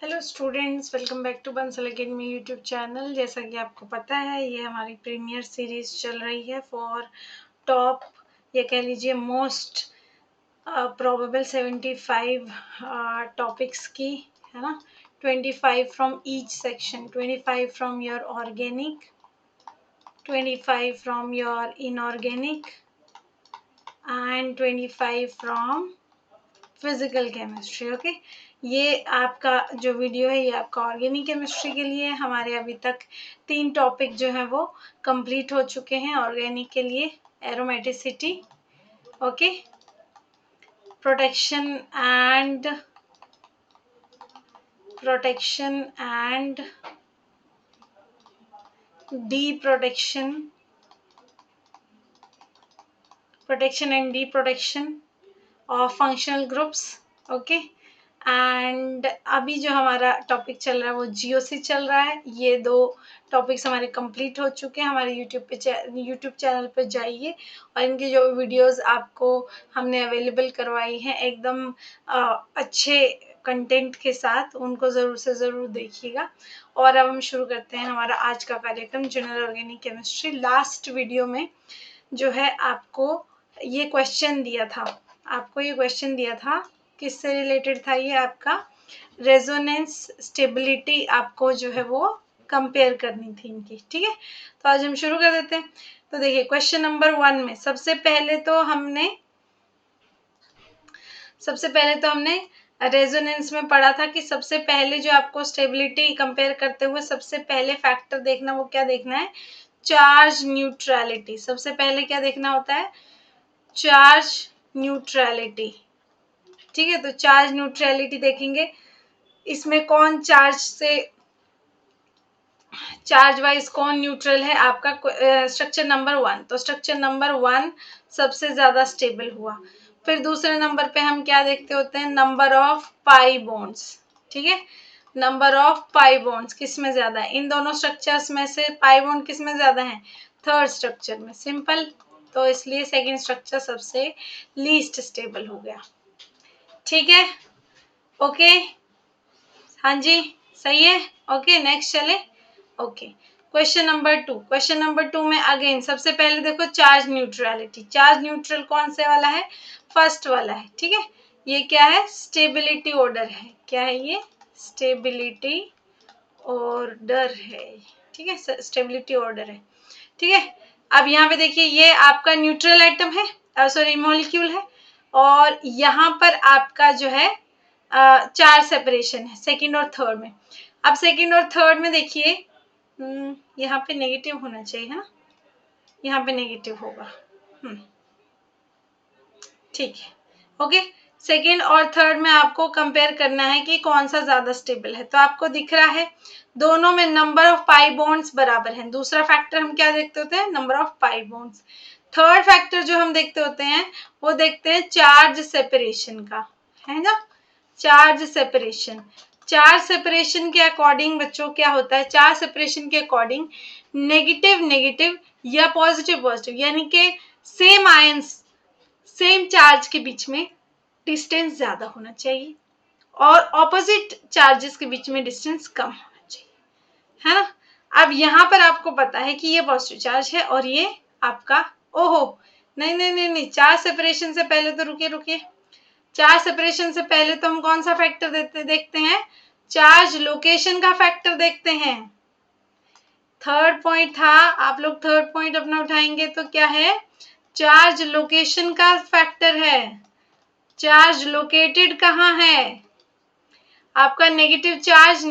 Hello students, welcome back to Bansal Academy YouTube channel. जैसा कि आपको पता है, ये हमारी प्रीमियर सीरीज चल रही है फॉर टॉप, ये कह लीजिए मोस्ट प्रोबेबल 75 टॉपिक्स की, है ना। 25 from each section, 25 from your organic, 25 from your inorganic and 25 from physical chemistry. Okay, ये आपका जो वीडियो है ये आपका ऑर्गेनिक केमिस्ट्री के लिए। हमारे अभी तक 3 टॉपिक जो है वो कंप्लीट हो चुके हैं ऑर्गेनिक के लिए। Aromaticity, okay, protection and D protection and D protection of functional groups. Okay, and अभी जो हमारा टॉपिक चल रहा है वो जीओसी चल रहा है। ये 2 टॉपिक्स हमारे कंप्लीट हो चुके हैं। हमारे यूट्यूब चैनल पे जाइए और इनकी जो वीडियोस आपको हमने अवेलेबल करवाई हैं एकदम अच्छे कंटेंट के साथ, उनको ज़रूर से ज़रूर देखिएगा। और अब हम शुरू करते हैं हमारा आज का कार्यक्रम, general organic chemistry. Last video में जो है आपको ये क्वेश्चन दिया था, किससे रिलेटेड था ये आपका? रेजोनेंस स्टेबिलिटी आपको जो है वो कंपेयर करनी थी इनकी, ठीक है। तो आज हम शुरू कर देते हैं। तो देखिए क्वेश्चन नंबर 1 में सबसे पहले तो हमने रेजोनेंस में पढ़ा था कि सबसे पहले जो आपको स्टेबिलिटी कंपेयर करते हुए सबसे पहले फैक्टर देखना, वो क्या देखना है? Charge neutrality. सबसे पहले क्या देखना होता है? चार्ज न्यूट्रलिटी, ठीक है। तो चार्ज न्यूट्रलिटी देखेंगे, इसमें कौन चार्ज वाइज कौन न्यूट्रल है आपका? Structure number 1। तो स्ट्रक्चर नंबर 1 सबसे ज्यादा स्टेबल हुआ। फिर दूसरे नंबर पे हम क्या देखते होते हैं? नंबर ऑफ पाई बॉन्ड्स, ठीक है। नंबर ऑफ पाई बॉन्ड्स किस में ज्यादा है? इन दोनों स्ट्रक्चर्स में से पाई बॉन्ड किस में ज्यादा है? थर्ड स्ट्रक्चर में, सिंपल। तो इसलिए सेकेंड स्ट्रक्चर सबसे लीस्ट स्टेबल हो गया, ठीक है। ओके, हाँ जी, सही है। ओके, नेक्स्ट चले। ओके, क्वेश्चन नंबर 2 में अगेन सबसे पहले देखो चार्ज न्यूट्रलिटी। चार्ज न्यूट्रल कौन से वाला है? फर्स्ट वाला है, ठीक है। ये क्या है? स्टेबिलिटी ऑर्डर है। क्या है ये? स्टेबिलिटी ऑर्डर है, ठीक है। स्टेबिलिटी ऑर्डर है, ठीक है। अब यहाँ पे देखिए ये आपका न्यूट्रल एटम है, सॉरी मॉलिक्यूल है, और यहाँ पर आपका जो है 4 सेपरेशन है सेकंड और थर्ड में। अब सेकंड और थर्ड में देखिए यहाँ पे नेगेटिव होना चाहिए, है ना। यहाँ पे नेगेटिव होगा, ठीक है। ओके, सेकंड और थर्ड में आपको कंपेयर करना है कि कौन सा ज्यादा स्टेबल है। तो आपको दिख रहा है दोनों में नंबर ऑफ पाई बॉन्ड्स बराबर हैं। दूसरा फैक्टर हम क्या देखते होते हैं? Number of pi bonds. Third factor जो हम देखते होते हैं वो देखते हैं चार्ज सेपरेशन का, है ना। चार्ज सेपरेशन के अकॉर्डिंग बच्चों क्या होता है? चार्ज सेपरेशन के अकॉर्डिंग नेगेटिव या पॉजिटिव, यानी कि सेम आयंस, सेम चार्ज के बीच में डिस्टेंस ज्यादा होना चाहिए और ऑपोजिट चार्जेस के बीच में डिस्टेंस कम होना चाहिए, है ना। अब यहाँ पर आपको पता है कि ये पॉजिटिव चार्ज है और ये आपका, ओहो नहीं, चार्ज सेपरेशन से पहले तो रुकिए, चार्ज सेपरेशन से पहले तो हम कौन सा फैक्टर देखते हैं? चार्ज लोकेशन का फैक्टर देखते हैं। थर्ड पॉइंट था, आप लोग थर्ड पॉइंट अपना उठाएंगे तो क्या है? चार्ज लोकेशन का फैक्टर है। चार्ज लोकेटेड कहाँ है? आपका नेगेटिव चार्ज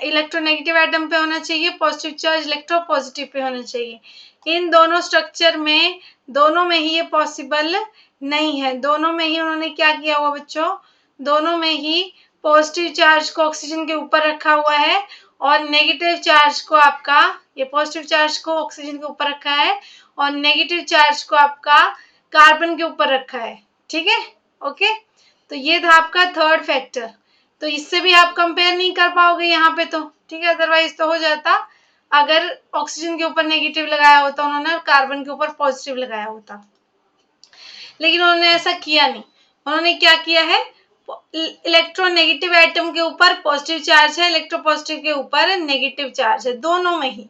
इलेक्ट्रोनेगेटिव एटम पे होना चाहिए, पॉजिटिव चार्ज इलेक्ट्रोपॉजिटिव पे होना चाहिए। इन दोनों स्ट्रक्चर में दोनों में ही ये पॉसिबल नहीं है। दोनों में ही उन्होंने क्या किया हुआ बच्चों? दोनों में ही पॉजिटिव चार्ज को ऑक्सीजन के ऊपर रखा हुआ है और नेगेटिव चार्ज को आपका, ये पॉजिटिव चार्ज को ऑक्सीजन के ऊपर रखा है और नेगेटिव चार्ज को आपका कार्बन के ऊपर रखा है, ठीक है। ओके, तो ये था आपका थर्ड फैक्टर। तो इससे भी आप कंपेयर नहीं कर पाओगे यहाँ पे, तो ठीक है। अदरवाइज तो हो जाता, अगर ऑक्सीजन के ऊपर नेगेटिव लगाया होता उन्होंने, कार्बन के ऊपर पॉजिटिव लगाया होता, लेकिन उन्होंने ऐसा किया नहीं। उन्होंने क्या किया है? इलेक्ट्रोनेगेटिव एटम के ऊपर पॉजिटिव चार्ज है, इलेक्ट्रोपॉजिटिव के ऊपर नेगेटिव चार्ज है, दोनों में ही।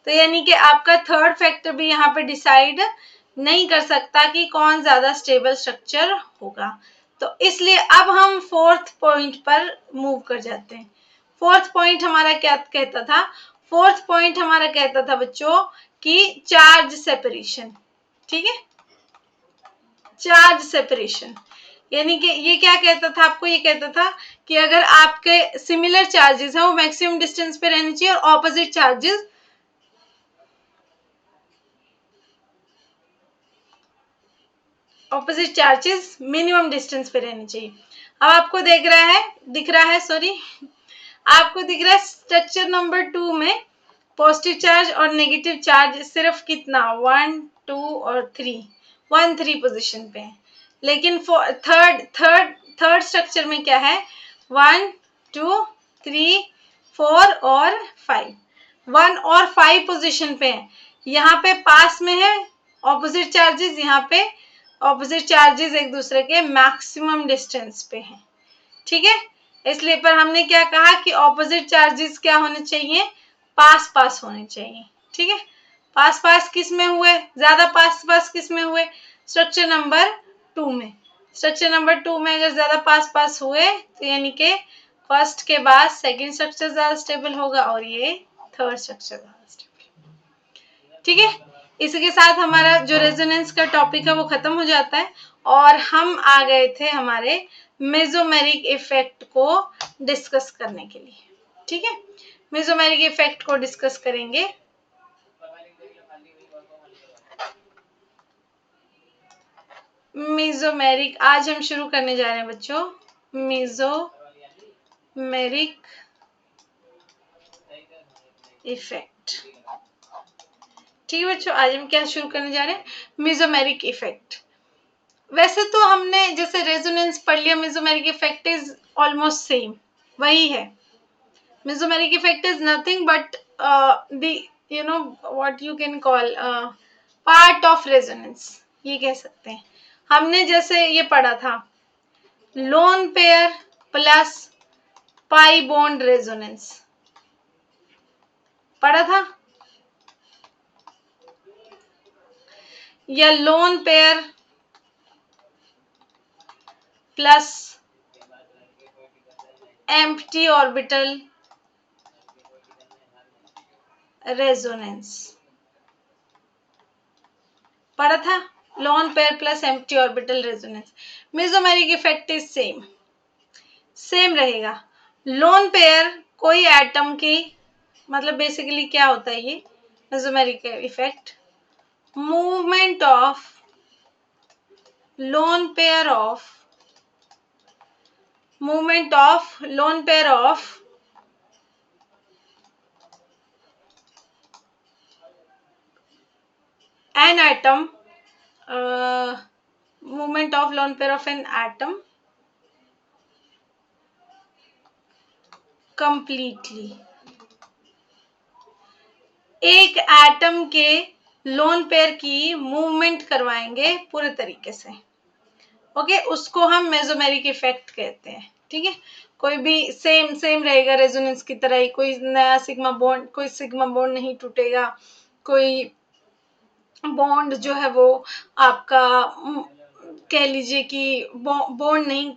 तो यानी कि आपका थर्ड फैक्टर भी यहाँ पे डिसाइड नहीं कर सकता कि कौन ज्यादा स्टेबल स्ट्रक्चर होगा। तो इसलिए अब हम फोर्थ पॉइंट पर मूव कर जाते हैं। फोर्थ पॉइंट हमारा क्या कहता था? फोर्थ पॉइंट हमारा कहता था बच्चों कि चार्ज सेपरेशन। ठीक है, चार्ज सेपरेशन यानी कि ये क्या कहता था आपको? ये कहता था कि अगर आपके सिमिलर चार्जेस हैं वो मैक्सिमम डिस्टेंस पे रहने चाहिए और ऑपोजिट चार्जेस मिनिमम डिस्टेंस पे रहने चाहिए। अब आपको दिख रहा है आपको दिख रहा है स्ट्रक्चर नंबर 2 में पॉजिटिव चार्ज और नेगेटिव चार्ज सिर्फ कितना 1 2 और 3 1 3 पोजीशन पे है। लेकिन थर्ड स्ट्रक्चर में क्या है? 1 2 3 4 और 5 1 और 5 पोजीशन पे है। यहाँ पे पास में है ऑपोजिट चार्जेस, यहाँ पे ऑपोजिट चार्जेस एक दूसरे के मैक्सिमम डिस्टेंस पे हैं। ठीक है, इसलिए पर हमने क्या कहा कि ऑपोजिट चार्जेस क्या होने चाहिए? पास पास होने चाहिए। ठीक है, पास पास किस में हुए? ज्यादा पास पास किस में हुए? स्ट्रक्चर नंबर 2 में। स्ट्रक्चर नंबर 2 में अगर ज्यादा पास पास हुए तो यानी कि फर्स्ट के बाद सेकंड स्ट्रक्चर ज्यादा स्टेबल होगा और ये थर्ड स्ट्रक्चर ज्यादा स्टेबल। ठीक है, इसी के साथ हमारा जो रेजोनेंस का टॉपिक है वो खत्म हो जाता है और हम आ गए थे हमारे मेसोमेरिक इफेक्ट को डिस्कस करने के लिए। ठीक है, मेसोमेरिक इफेक्ट को डिस्कस करेंगे। मेसोमेरिक आज हम शुरू करने जा रहे हैं बच्चों, मेसोमेरिक इफेक्ट। ठीक है बच्चों, आज हम क्या शुरू करने जा रहे हैं? Mesomeric effect. वैसे तो हमने जैसे रेजोनेंस पढ़ लिया, mesomeric effect is almost same, वही है। Mesomeric effect is nothing but what you can call part of resonance, ये कह सकते हैं। हमने जैसे ये पढ़ा था lone pair plus pi bond resonance, पढ़ा था, या lone pair plus empty orbital resonance, पढ़ा था। Lone pair plus empty orbital resonance. Mesomeric effect is same रहेगा। लोन पेयर कोई एटम की, मतलब बेसिकली क्या होता है ये mesomeric effect? Movement of lone pair of an atom, movement of lone pair of an atom completely, एक atom के लोन पेयर की मूवमेंट करवाएंगे पूरे तरीके से। ओके, उसको हम मेसोमेरिक इफेक्ट कहते हैं। ठीक है, कोई भी सेम रहेगा रेजोनेंस की तरह ही, कोई नया सिग्मा बॉन्ड नहीं टूटेगा, कोई बॉन्ड जो है वो आपका कह लीजिए कि बॉन्ड नहीं,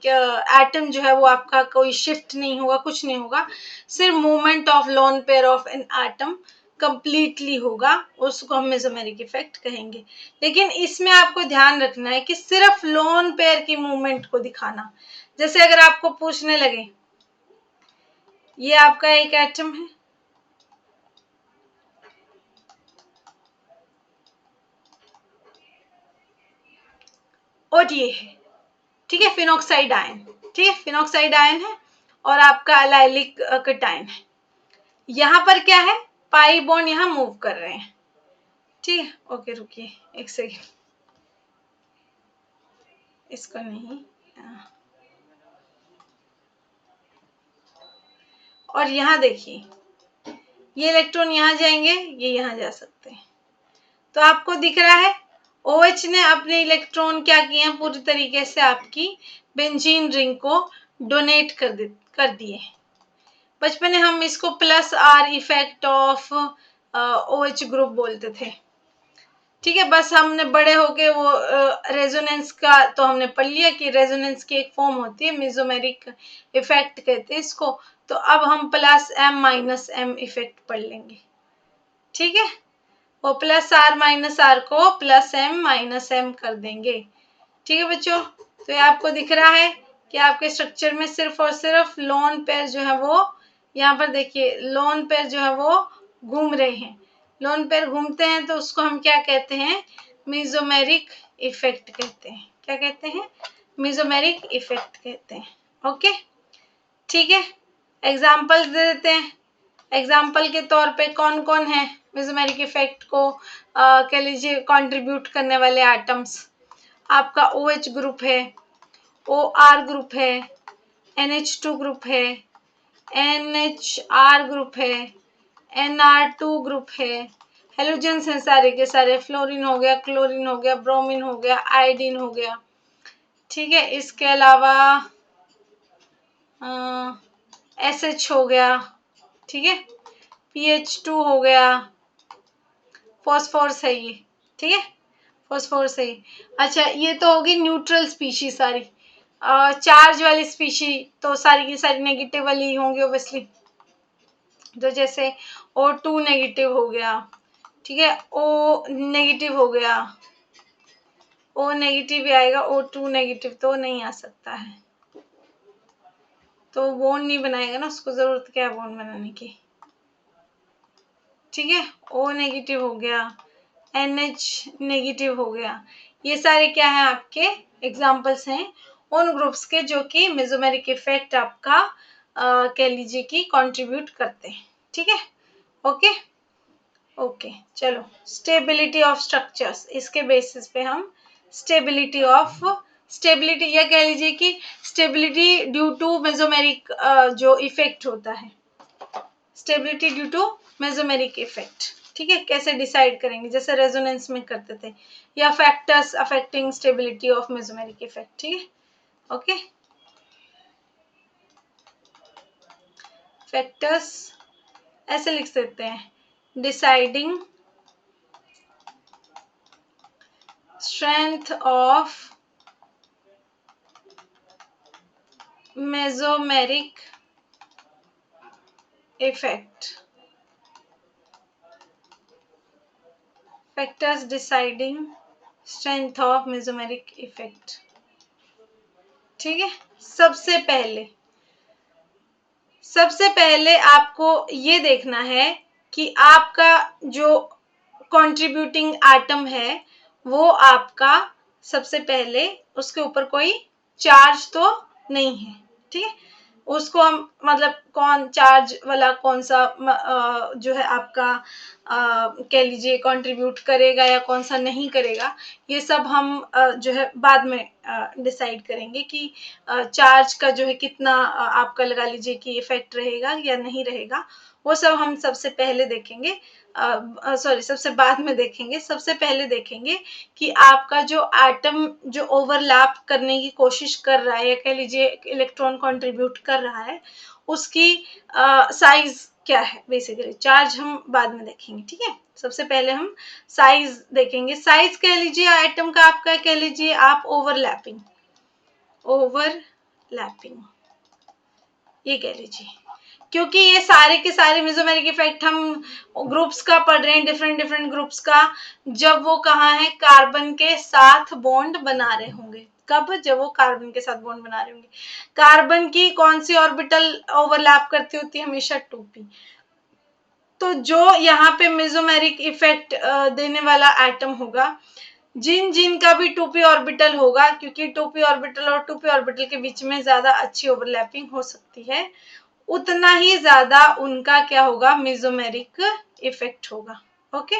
एटम जो है वो आपका कोई शिफ्ट नहीं होगा, कुछ नहीं होगा, सिर्फ movement of lone pair of an atom completely होगा, उसको हम मेसोमेरिक इफेक्ट कहेंगे। लेकिन इसमें आपको ध्यान रखना है कि सिर्फ लोन पेयर की मूवमेंट को दिखाना। जैसे अगर आपको पूछने लगे ये आपका एक एटम है, और ये है, ठीक है, फिनॉक्साइड आयन, ठीक है, फिनॉक्साइड आयन है और आपका एलाइलिक कटायन है। यहाँ पर क्या है? पाई बॉन्ड यहाँ मूव कर रहे हैं। ठीक है, ओके, रुकिए एक सेकेंड, इसको नहीं, और यहाँ देखिए ये इलेक्ट्रॉन यहाँ जाएंगे, ये यहाँ जा सकते हैं। तो आपको दिख रहा है OH ने अपने इलेक्ट्रॉन क्या किए हैं? पूरी तरीके से आपकी बेंजीन रिंग को डोनेट कर दिए। बचपन में हम इसको plus are effect of OH group बोलते थे। ठीक है, बस हमने बड़े होके वो रेजोनेंस का तो हमने पढ़ लिया कि रेजोनेंस की एक फॉर्म होती है, मेसोमेरिक इफेक्ट कहते हैं इसको। तो अब हम plus M minus M effect पढ़ लेंगे। ठीक है, वो प्लस आर माइनस आर को प्लस एम माइनस एम कर देंगे। ठीक है बच्चों, तो ये आपको दिख रहा है कि आपके स्ट्रक्चर में सिर्फ और सिर्फ लोन पेयर जो है वो, यहाँ पर देखिए लोन पेयर जो है वो घूम रहे हैं। लोन पेयर घूमते हैं तो उसको हम क्या कहते हैं, मेसोमेरिक इफेक्ट कहते हैं। क्या कहते हैं, मेसोमेरिक इफेक्ट कहते हैं। ओके, ठीक है, एग्जाम्पल दे देते हैं। एग्जाम्पल के तौर पे कौन कौन है मेसोमेरिक इफेक्ट को कह लीजिए कंट्रीब्यूट करने वाले एटम्स। आपका OH ग्रुप है, OR ग्रुप है, NH2 ग्रुप है, NHR ग्रुप है, NR2 ग्रुप है। हेलोजेंस हैं सारे के सारे, फ्लोरीन हो गया, क्लोरीन हो गया, ब्रोमीन हो गया, आयोडीन हो गया। ठीक है, इसके अलावा SH हो गया। ठीक है, PH2 हो गया, फॉस्फोरस है ये। ठीक है, फॉस्फोरस है। अच्छा, ये तो होगी न्यूट्रल स्पीशीज सारी। चार्ज वाली स्पीशी तो सारी की सारी नेगेटिव वाली होंगी ऑब्वियसली। तो जैसे O2 नेगेटिव हो गया, ठीक है, O नेगेटिव हो गया, O नेगेटिव भी आएगा, O2 नेगेटिव तो नहीं आ सकता है, तो बॉन्ड नहीं बनाएगा ना, उसको जरूरत क्या है बॉन्ड बनाने की। ठीक है, O नेगेटिव हो गया, NH नेगेटिव हो गया। ये सारे क्या है आपके एग्जाम्पल्स हैं उन ग्रुप्स के जो कि मेसोमेरिक इफेक्ट आपका कह लीजिए कि कंट्रीब्यूट करते हैं। ठीक है, ओके ओके। चलो, स्टेबिलिटी ऑफ स्ट्रक्चर्स, इसके बेसिस पे हम स्टेबिलिटी या कह लीजिए कि स्टेबिलिटी ड्यू टू मेसोमेरिक जो इफेक्ट होता है, stability due to mesomeric effect. ठीक है, कैसे डिसाइड करेंगे, जैसे रेजोनेंस में करते थे, या factors affecting stability of mesomeric effect. ठीक है, ओके। फैक्टर्स ऐसे लिख सकते हैं, deciding strength of mesomeric effect, factors deciding strength of mesomeric effect. ठीक है, सबसे पहले आपको ये देखना है कि आपका जो कंट्रीब्यूटिंग एटम है वो आपका सबसे पहले उसके ऊपर कोई चार्ज तो नहीं है। ठीक है, उसको हम मतलब कौन चार्ज वाला कौन सा जो है आपका कह लीजिए कंट्रीब्यूट करेगा या कौन सा नहीं करेगा, ये सब हम जो है बाद में डिसाइड करेंगे कि चार्ज का जो है कितना आपका लगा लीजिए कि इफेक्ट रहेगा या नहीं रहेगा। वो सब हम सबसे पहले देखेंगे, सबसे बाद में देखेंगे। सबसे पहले देखेंगे कि आपका जो एटम जो ओवरलैप करने की कोशिश कर रहा है या कह लीजिए इलेक्ट्रॉन कंट्रीब्यूट कर रहा है, उसकी साइज क्या है। बेसिकली चार्ज हम बाद में देखेंगे। ठीक है, सबसे पहले हम साइज देखेंगे। साइज कह लीजिए एटम का आपका, कह लीजिए आप ओवरलैपिंग ये कह लीजिए, क्योंकि ये सारे के सारे मेसोमेरिक इफेक्ट हम ग्रुप्स का पढ़ रहे हैं, डिफरेंट डिफरेंट ग्रुप्स का, जब वो कहाँ है कार्बन के साथ बॉन्ड बना रहे होंगे। कब, जब वो कार्बन के साथ बॉन्ड बना रहे होंगे। कार्बन की कौन सी ऑर्बिटल ओवरलैप करती होती है, हमेशा 2p। तो जो यहाँ पे मेसोमेरिक इफेक्ट देने वाला एटम होगा, जिन जिन का भी 2p ऑर्बिटल होगा, क्योंकि 2p ऑर्बिटल और 2p ऑर्बिटल के बीच में ज्यादा अच्छी ओवरलैपिंग हो सकती है, उतना ही ज्यादा उनका क्या होगा, मेसोमेरिक इफेक्ट होगा। ओके,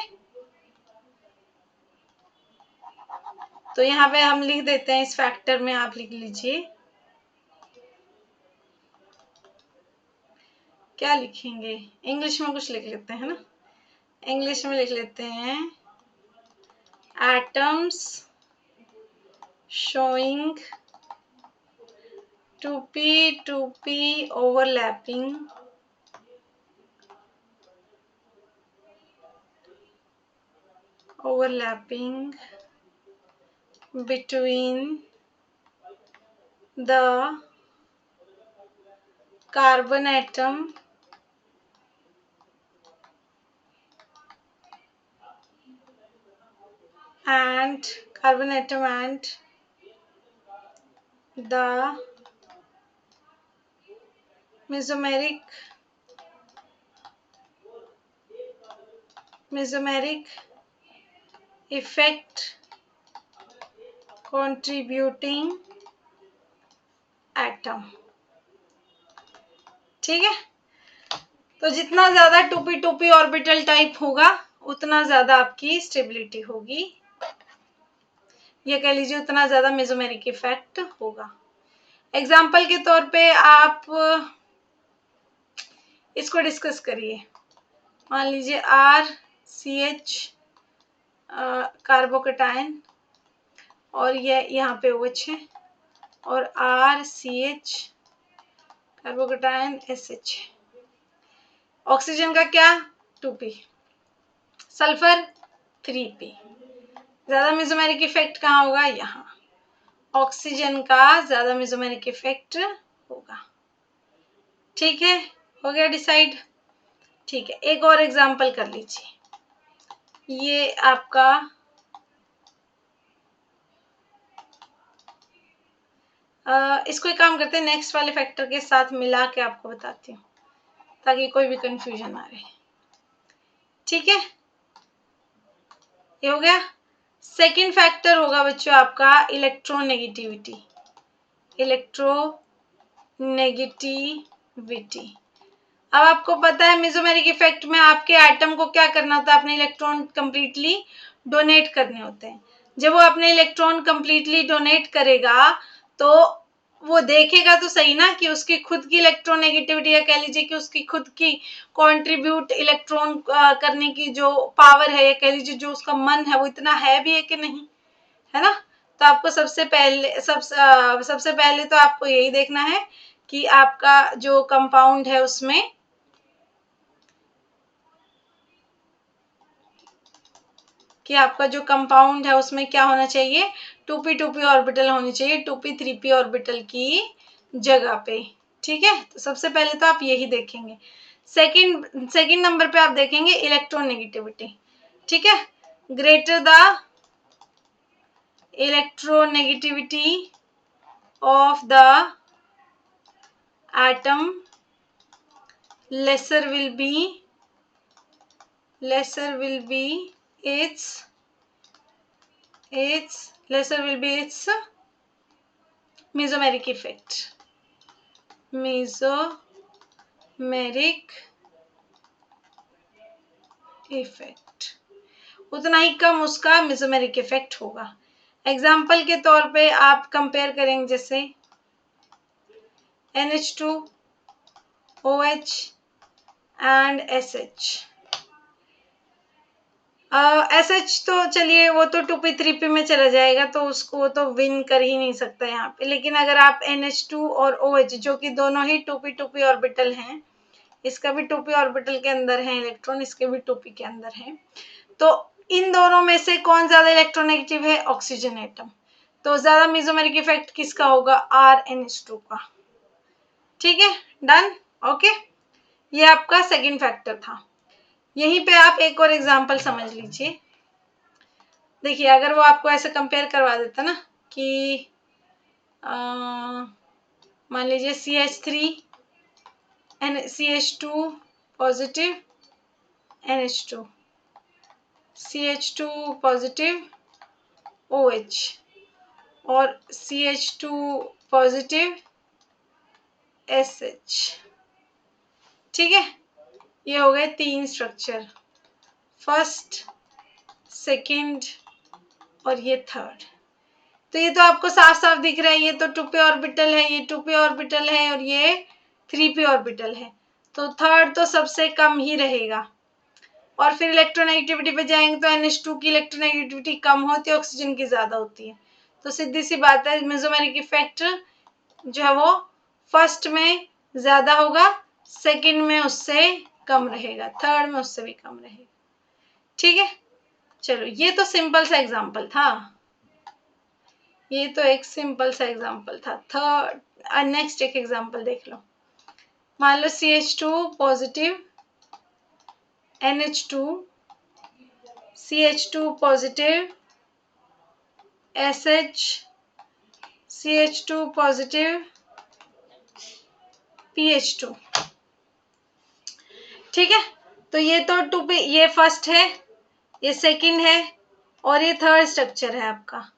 तो यहाँ पे हम लिख देते हैं, इस फैक्टर में आप लिख लीजिए, क्या लिखेंगे, इंग्लिश में कुछ लिख लेते हैं ना, इंग्लिश में लिख लेते हैं atoms showing 2p overlapping between the carbon atom and the mesomeric effect contributing atom। ठीक है, तो जितना ज्यादा 2p ऑर्बिटल टाइप होगा उतना ज्यादा आपकी स्टेबिलिटी होगी, ये कह लीजिए उतना ज्यादा मेसोमेरिक इफेक्ट होगा। एग्जाम्पल के तौर पे आप इसको डिस्कस करिए। मान लीजिए RCH कार्बोकेटायन और ये यहाँ पे OH है और RCH कार्बोकेटायन SH। ऑक्सीजन का क्या 2p, सल्फर 3p। ज्यादा मेसोमेरिक इफेक्ट कहाँ होगा, यहाँ। ऑक्सीजन का ज्यादा मेसोमेरिक इफेक्ट होगा। ठीक है, हो गया डिसाइड। ठीक है, एक और एग्जांपल कर लीजिए। ये आपका इसको एक काम करते हैं, नेक्स्ट वाले फैक्टर के साथ मिला के आपको बताती हूँ ताकि कोई भी कंफ्यूजन ना रहे। ठीक है, ये हो गया। सेकंड फैक्टर होगा बच्चों आपका इलेक्ट्रोनेगेटिविटी। अब आपको पता है मेसोमेरिक इफेक्ट में आपके एटम को क्या करना होता है, अपने इलेक्ट्रॉन कंप्लीटली डोनेट करने होते हैं। जब वो अपने इलेक्ट्रॉन कंप्लीटली डोनेट करेगा तो वो देखेगा तो सही ना कि उसकी खुद की इलेक्ट्रोनेगेटिविटी या कह लीजिए कि उसकी खुद की कंट्रीब्यूट इलेक्ट्रॉन करने की जो पावर है या कह लीजिए जो उसका मन है वो इतना है भी है कि नहीं, है ना। तो आपको सबसे पहले तो आपको यही देखना है कि आपका जो कंपाउंड है उसमें क्या होना चाहिए, 2p ऑर्बिटल होनी चाहिए 2p 3p ऑर्बिटल की जगह पे। ठीक है, तो सबसे पहले तो आप यही देखेंगे। सेकंड नंबर पे आप देखेंगे इलेक्ट्रोनेगेटिविटी। ठीक है, greater the electronegativity of the atom lesser will be its mesomeric effect, उतना ही कम उसका मेसोमेरिक इफेक्ट होगा। एग्जाम्पल के तौर पे आप कंपेयर करेंगे जैसे NH2 OH and SH। SH तो चलिए वो तो 2p 3p में चला जाएगा तो उसको तो विन कर ही नहीं सकता यहाँ पे, लेकिन अगर आप NH2 और OH जो कि दोनों ही 2p ऑर्बिटल हैं, इसका भी 2p ऑर्बिटल के अंदर है इलेक्ट्रॉन, इसके भी 2p के अंदर है, तो इन दोनों में से कौन ज्यादा इलेक्ट्रोनेगेटिव है, ऑक्सीजन एटम। तो ज्यादा मेसोमेरिक इफेक्ट किसका होगा, RNH2 का। ठीक है, डन, ओके। ये आपका सेकंड फैक्टर था। यहीं पे आप एक और एग्जांपल समझ लीजिए। देखिए अगर वो आपको ऐसे कंपेयर करवा देता ना कि मान लीजिए CH3 CH2 positive NH2 CH2 positive OH और CH2 पॉजिटिव SH। ठीक है, ये हो गए 3 स्ट्रक्चर, फर्स्ट, सेकंड और ये थर्ड। तो ये तो आपको साफ साफ दिख रहा है, ये तो 2p ऑर्बिटल है, ये 2p ऑर्बिटल है और ये 3p ऑर्बिटल है, तो थर्ड तो सबसे कम ही रहेगा। और फिर इलेक्ट्रोनेगेटिविटी पे जाएंगे तो NH2 की इलेक्ट्रोनेगेटिविटी कम होती है, ऑक्सीजन की ज्यादा होती है, तो सीधी सी बात है मेसोमेरिक इफेक्ट जो है वो फर्स्ट में ज्यादा होगा, सेकंड में उससे कम रहेगा, थर्ड में उससे भी कम रहेगा। ठीक है, चलो ये तो सिंपल सा एग्जांपल था, ये तो एक सिंपल सा एग्जांपल था। थर्ड नेक्स्ट एक एग्जांपल देख लो। मान लो CH2 positive, NH2, CH2 positive, SH, CH2 positive, PH2। ठीक है, तो ये तो 2p, ये फर्स्ट है, ये सेकंड है, और ये थर्ड स्ट्रक्चर है आपका।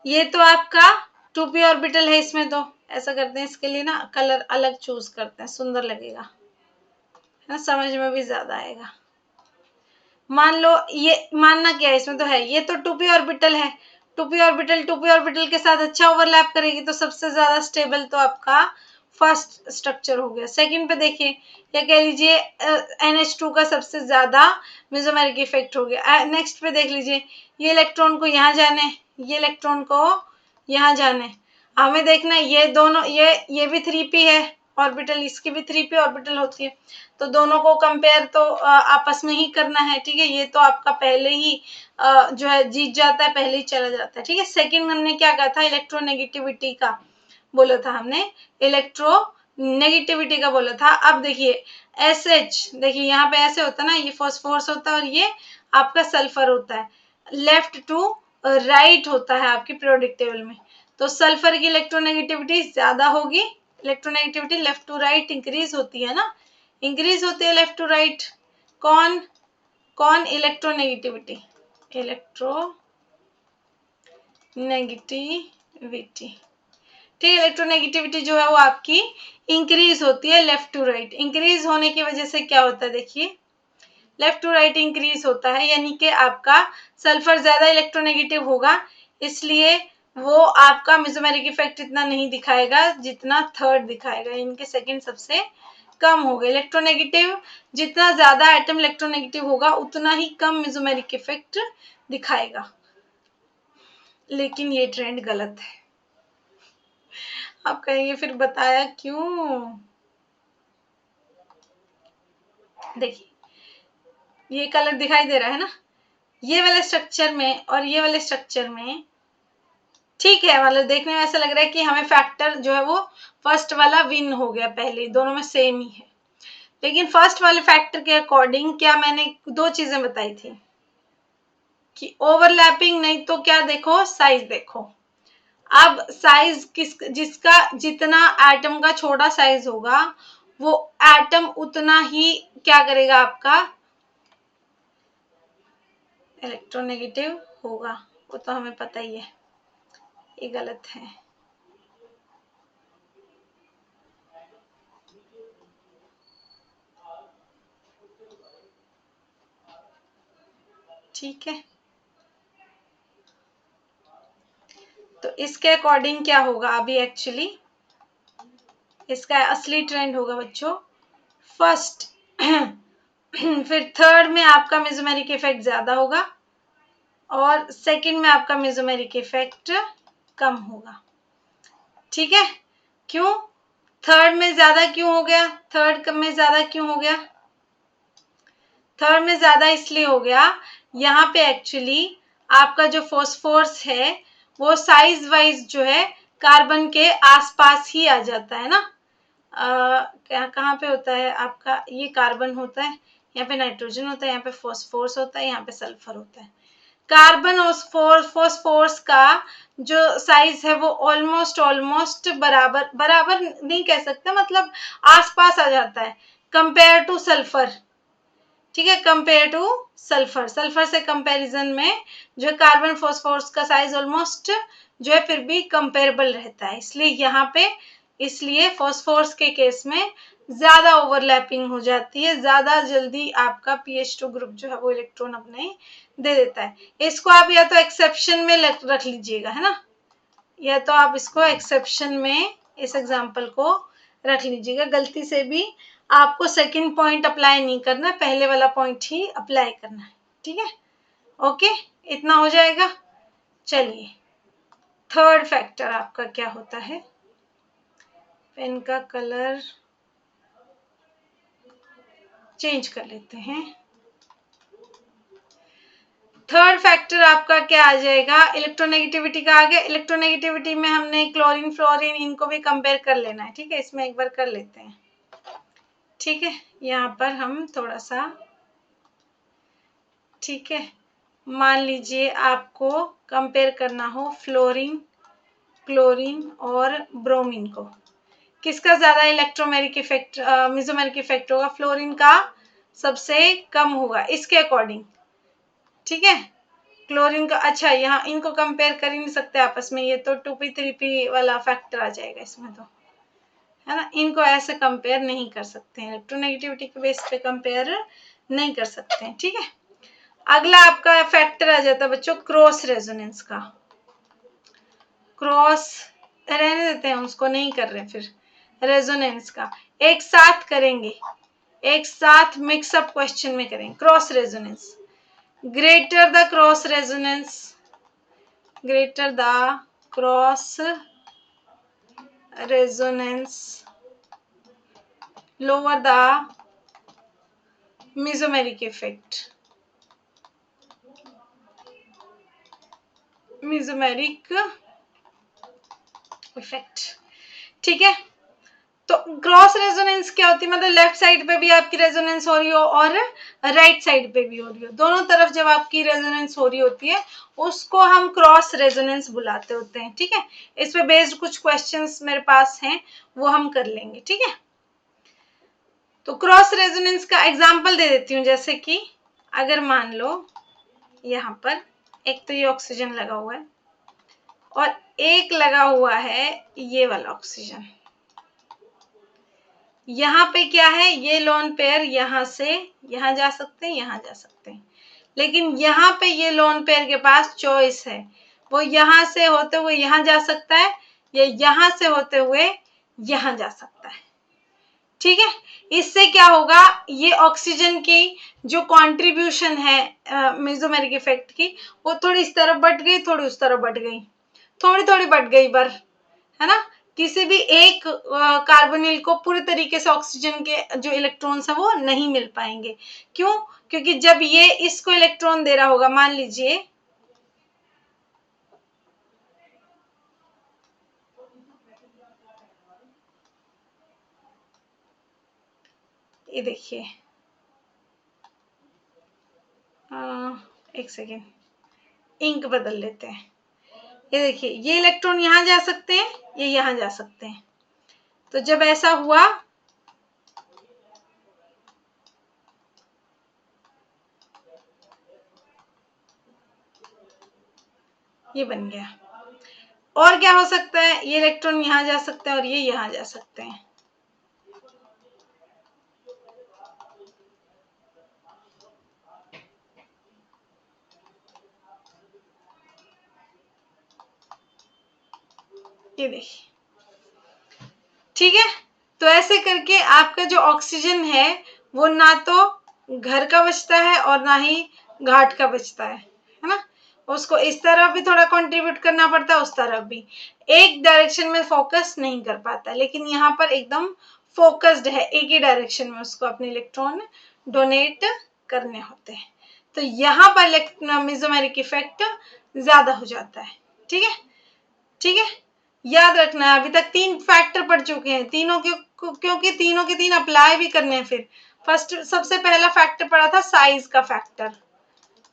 ये तो आपका 2p ऑर्बिटल है इसमें। तो ऐसा करते हैं, इसके लिए ना कलर अलग चूज करते हैं, सुंदर लगेगा, है ना, समझ में भी ज्यादा आएगा। मान लो ये, मानना क्या है, इसमें तो है, ये तो 2p ऑर्बिटल है, 2p ऑर्बिटल के साथ अच्छा ओवरलैप करेगी, तो सबसे ज्यादा स्टेबल तो आपका फर्स्ट स्ट्रक्चर हो गया। सेकंड पे देखिए, या कह लीजिए NH2 का सबसे ज्यादा मेसोमेरिक इफेक्ट हो गया। नेक्स्ट पे देख लीजिए, ये इलेक्ट्रॉन को यहाँ जाने, ये इलेक्ट्रॉन को यहाँ जाने, हमें देखना है ये दोनों, ये भी 3p है ऑर्बिटल, इसकी भी 3p ऑर्बिटल होती है, तो दोनों को कंपेयर तो आपस में ही करना है। ठीक है, ये तो आपका पहले ही जो है जीत जाता है, पहले ही चला जाता है। ठीक है, सेकंड हमने क्या कहा था, इलेक्ट्रोनेगेटिविटी का बोला था हमने, इलेक्ट्रोनेगेटिविटी का बोला था। अब देखिए SH, देखिए यहाँ पे ऐसे होता है ना, ये फॉस्फोरस होता है और ये आपका सल्फर होता है, लेफ्ट टू राइट होता है आपकी पीरियोडिक टेबल में। तो सल्फर की इलेक्ट्रोनेगेटिविटी ज्यादा होगी, electronegativity left to right increase होती है ना, इंक्रीज होती है लेफ्ट टू राइट। कौन कौन इलेक्ट्रोनेगेटिविटी, इलेक्ट्रोनेगेटिविटी। ठीक है, इलेक्ट्रोनेगेटिविटी जो है वो आपकी इंक्रीज होती है लेफ्ट टू राइट। इंक्रीज होने की वजह से क्या होता है, देखिए लेफ्ट टू राइट इंक्रीज होता है, यानी कि आपका सल्फर ज्यादा इलेक्ट्रोनेगेटिव होगा, इसलिए वो आपका मेसोमेरिक इफेक्ट इतना नहीं दिखाएगा जितना थर्ड दिखाएगा, इनके सेकंड सबसे कम होगा। इलेक्ट्रोनेगेटिव, जितना ज्यादा एटम इलेक्ट्रोनेगेटिव होगा उतना ही कम मेसोमेरिक इफेक्ट दिखाएगा। लेकिन ये ट्रेंड गलत है। आप कहेंगे फिर बताया क्यों? देखिए ये कलर दिखाई दे रहा है ना, ये वाले स्ट्रक्चर में और ये वाले स्ट्रक्चर में, ठीक है, मतलब देखने में ऐसा लग रहा है कि हमें फैक्टर जो है वो फर्स्ट वाला विन हो गया, पहले दोनों में सेम ही है। लेकिन फर्स्ट वाले फैक्टर के अकॉर्डिंग क्या मैंने दो चीजें बताई थी कि ओवरलैपिंग नहीं तो क्या देखो, साइज देखो। अब साइज जिसका जितना एटम का छोटा साइज होगा वो एटम उतना ही क्या करेगा, आपका इलेक्ट्रोनेगेटिव होगा, वो तो हमें पता ही है, ये गलत है। ठीक है, तो इसके अकॉर्डिंग क्या होगा अभी, एक्चुअली इसका असली ट्रेंड होगा बच्चों फर्स्ट फिर थर्ड में आपका मेसोमेरिक इफेक्ट ज्यादा होगा और सेकंड में आपका मेसोमेरिक इफेक्ट कम होगा। ठीक है, क्यों थर्ड में ज्यादा क्यों हो गया, थर्ड में ज्यादा क्यों हो गया, थर्ड में ज्यादा इसलिए हो गया, यहाँ पे एक्चुअली आपका जो फॉस्फोरस है वो साइज वाइज जो है कार्बन के आसपास ही आ जाता है ना। क्या कहाँ पे होता है आपका, ये कार्बन होता है, यहाँ पे नाइट्रोजन होता है, यहाँ पे फॉस्फोरस होता है, यहाँ पे सल्फर होता है। कार्बन और फॉस्फोरस का जो साइज है वो ऑलमोस्ट बराबर बराबर नहीं कह सकते, मतलब आसपास आ जाता है कंपेयर टू सल्फर। ठीक है, कंपेयर टू सल्फर, सल्फर से कंपैरिजन में जो है कार्बन फॉस्फोरस का साइज ऑलमोस्ट जो है फिर भी कंपेरेबल रहता है, इसलिए यहाँ पे, इसलिए फॉस्फोरस के केस में ज्यादा ओवरलैपिंग हो जाती है, ज्यादा जल्दी आपका PH2 ग्रुप जो है वो इलेक्ट्रॉन अपने दे देता है। इसको आप या तो एक्सेप्शन में रख लीजिएगा, है ना, या तो आप इसको एक्सेप्शन में इस एग्जाम्पल को रख लीजिएगा, गलती से भी आपको सेकंड पॉइंट अप्लाई नहीं करना, पहले वाला पॉइंट ही अप्लाई करना है। ठीक है, ओके, इतना हो जाएगा। चलिए थर्ड फैक्टर आपका क्या होता है, पेन का कलर चेंज कर लेते हैं। थर्ड फैक्टर आपका क्या आ जाएगा, इलेक्ट्रोनेगेटिविटी का आ गया। इलेक्ट्रोनेगेटिविटी में हमने क्लोरीन फ्लोरीन इनको भी कंपेयर कर लेना है, ठीक है, इसमें एक बार कर लेते हैं। ठीक है, यहाँ पर हम थोड़ा सा, ठीक है, मान लीजिए आपको कंपेयर करना हो फ्लोरीन क्लोरीन और ब्रोमीन को, किसका ज्यादा इलेक्ट्रोमेरिक इफेक्ट मेसोमेरिक इफेक्ट होगा, फ्लोरीन का सबसे कम होगा इसके अकॉर्डिंग। ठीक है, क्लोरीन का, अच्छा यहाँ इनको कंपेयर कर ही नहीं सकते आपस में, ये तो 2p 3p वाला फैक्टर आ जाएगा इसमें, तो है ना, इनको ऐसे कंपेयर नहीं कर सकते हैं, इलेक्ट्रोनेगेटिविटी के बेस पे कंपेयर नहीं कर सकते हैं। ठीक है, अगला आपका फैक्टर आ जाता है बच्चों क्रॉस रेजोनेंस का। क्रॉस रहने देते हैं, उसको नहीं कर रहे, फिर रेजोनेंस का एक साथ करेंगे, एक साथ मिक्सअप क्वेश्चन में करेंगे। Cross resonance, greater the cross resonance, greater the cross resonance, lower the mesomeric effect, mesomeric effect। ठीक है, तो क्रॉस रेजोनेंस क्या होती है, मतलब लेफ्ट साइड पे भी आपकी रेजोनेंस हो रही हो और राइट साइड पे भी हो रही हो, दोनों तरफ जब आपकी रेजोनेंस हो रही होती है उसको हम क्रॉस रेजोनेंस बुलाते होते हैं। ठीक है, इस पे बेस्ड कुछ क्वेश्चंस मेरे पास हैं, वो हम कर लेंगे। ठीक है, तो क्रॉस रेजोनेंस का एग्जांपल दे देती हूँ, जैसे कि अगर मान लो यहाँ पर एक तो ये ऑक्सीजन लगा हुआ है और एक लगा हुआ है ये वाला ऑक्सीजन, यहाँ पे क्या है, ये लोन पेयर यहाँ से यहाँ जा सकते हैं, यहाँ जा सकते हैं, लेकिन यहाँ पे ये लोन पेयर के पास चॉइस है, वो यहाँ से होते हुए यहाँ जा सकता है या यहाँ से होते हुए यहाँ जा सकता है। ठीक है, इससे क्या होगा, ये ऑक्सीजन की जो कंट्रीब्यूशन है मेसोमेरिक इफेक्ट की, वो थोड़ी इस तरफ बढ़ गई, थोड़ी उस तरफ बढ़ गई, थोड़ी थोड़ी बढ़ गई बर, है ना, किसी भी एक कार्बोनिल को पूरे तरीके से ऑक्सीजन के जो इलेक्ट्रॉन्स है वो नहीं मिल पाएंगे। क्यों, क्योंकि जब ये इसको इलेक्ट्रॉन दे रहा होगा, मान लीजिए ये देखिए, एक सेकेंड, इंक बदल लेते हैं। ये देखिए, ये इलेक्ट्रॉन यहाँ जा सकते हैं, ये यहाँ जा सकते हैं, तो जब ऐसा हुआ ये बन गया, और क्या हो सकता है, ये इलेक्ट्रॉन यहाँ जा सकते हैं और ये यहाँ जा सकते हैं। ये देखिए, ठीक है, तो ऐसे करके आपका जो ऑक्सीजन है वो ना तो घर का बचता है और ना ही घाट का बचता है ना, उसको इस तरफ भी थोड़ा कंट्रीब्यूट करना पड़ता है, उस तरफ भी, एक डायरेक्शन में फोकस नहीं कर पाता, लेकिन यहाँ पर एकदम फोकस्ड है, एक ही डायरेक्शन में उसको अपने इलेक्ट्रॉन डोनेट करने होते हैं, तो यहाँ पर मेसोमेरिक इफेक्ट ज्यादा हो जाता है। ठीक है, ठीक है, याद रखना है, अभी तक 3 फैक्टर पढ़ चुके हैं, तीनों क्योंकि तीनों के तीन अप्लाई भी करने हैं। फिर फर्स्ट सबसे पहला फैक्टर पढ़ा था साइज का फैक्टर,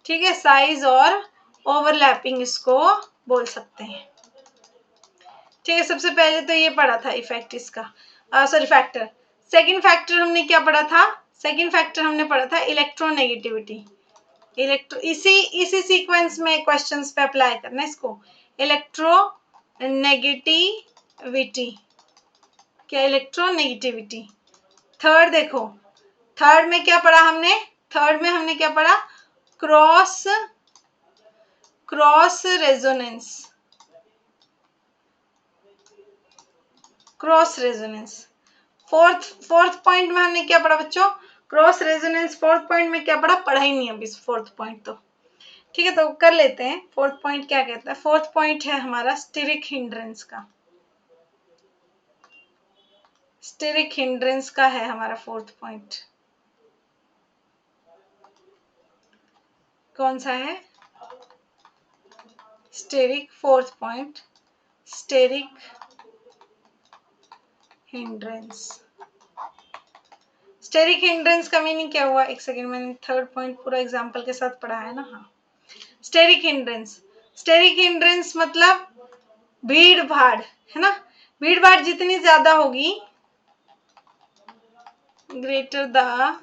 ठीक है, साइज और ओवरलैपिंग इसको बोल सकते हैं। ठीक है, सबसे पहले तो ये पढ़ा था इफेक्ट इसका, सॉरी फैक्टर। सेकंड फैक्टर हमने क्या पढ़ा था, सेकंड फैक्टर हमने पढ़ा था इलेक्ट्रोनेगेटिविटी। इसी सीक्वेंस में क्वेश्चंस पे अप्लाई करना है इसको, इलेक्ट्रो नेगेटिविटी, क्या इलेक्ट्रोनेगेटिविटी। थर्ड देखो, थर्ड में क्या पढ़ा हमने, थर्ड में हमने क्या पढ़ा, cross cross resonance, cross resonance. Fourth point में हमने क्या पढ़ा बच्चों, क्रॉस रेजोनेंस। फोर्थ पॉइंट में क्या पढ़ा, पढ़ा ही नहीं अभी फोर्थ पॉइंट तो, ठीक है, तो कर लेते हैं। फोर्थ पॉइंट क्या कहता है, फोर्थ पॉइंट है हमारा स्टेरिक हिंड्रेंस का। स्टेरिक हिंड्रेंस का है हमारा फोर्थ पॉइंट। कौन सा है? Steric, fourth point steric hindrance. Steric hindrance का मीनिंग क्या हुआ? एक सेकेंड, मैंने थर्ड पॉइंट पूरा एग्जाम्पल के साथ पढ़ा है ना। हाँ, स्टेरिक हिंड्रेंस, स्टेरिक हिंड्रेंस मतलब भीड़ भाड़, है ना। भीड़ भाड़ जितनी ज्यादा होगी, greater the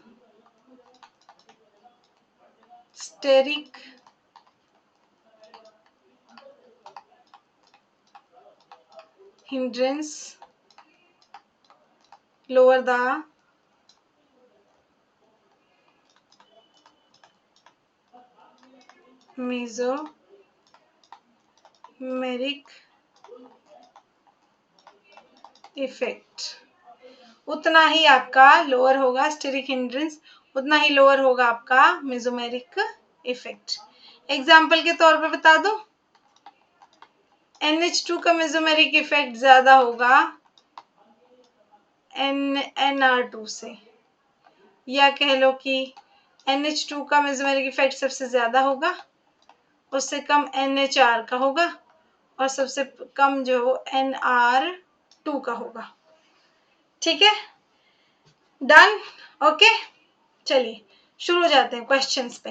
steric hindrance, lower the mesomeric effect, उतना ही आपका लोअर होगा स्टेरिक हिंड्रेंस, उतना ही लोअर होगा आपका मेसोमेरिक इफेक्ट। एग्जाम्पल के तौर पे बता दूं, NH2 का मेसोमेरिक इफेक्ट ज्यादा होगा NR2 से, या कह लो कि NH2 का मेसोमेरिक इफेक्ट सबसे ज्यादा होगा, उससे कम NHR का होगा, और सबसे कम जो NR2 का होगा। ठीक है, डन, ओके। चलिए शुरू हो जाते हैं क्वेश्चंस पे।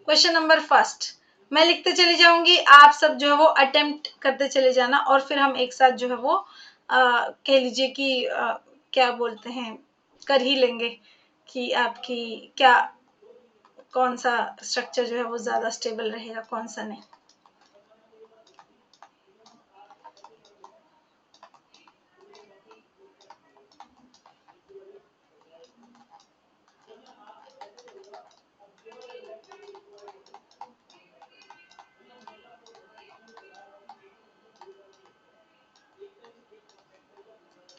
क्वेश्चन नंबर फर्स्ट, मैं लिखते चली जाऊंगी, आप सब जो है वो अटेम्प्ट करते चले जाना, और फिर हम एक साथ जो है वो कह लीजिए कि क्या बोलते हैं, कर ही लेंगे कि आपकी क्या, कौन सा स्ट्रक्चर जो है वो ज्यादा स्टेबल रहेगा, कौन सा नहीं।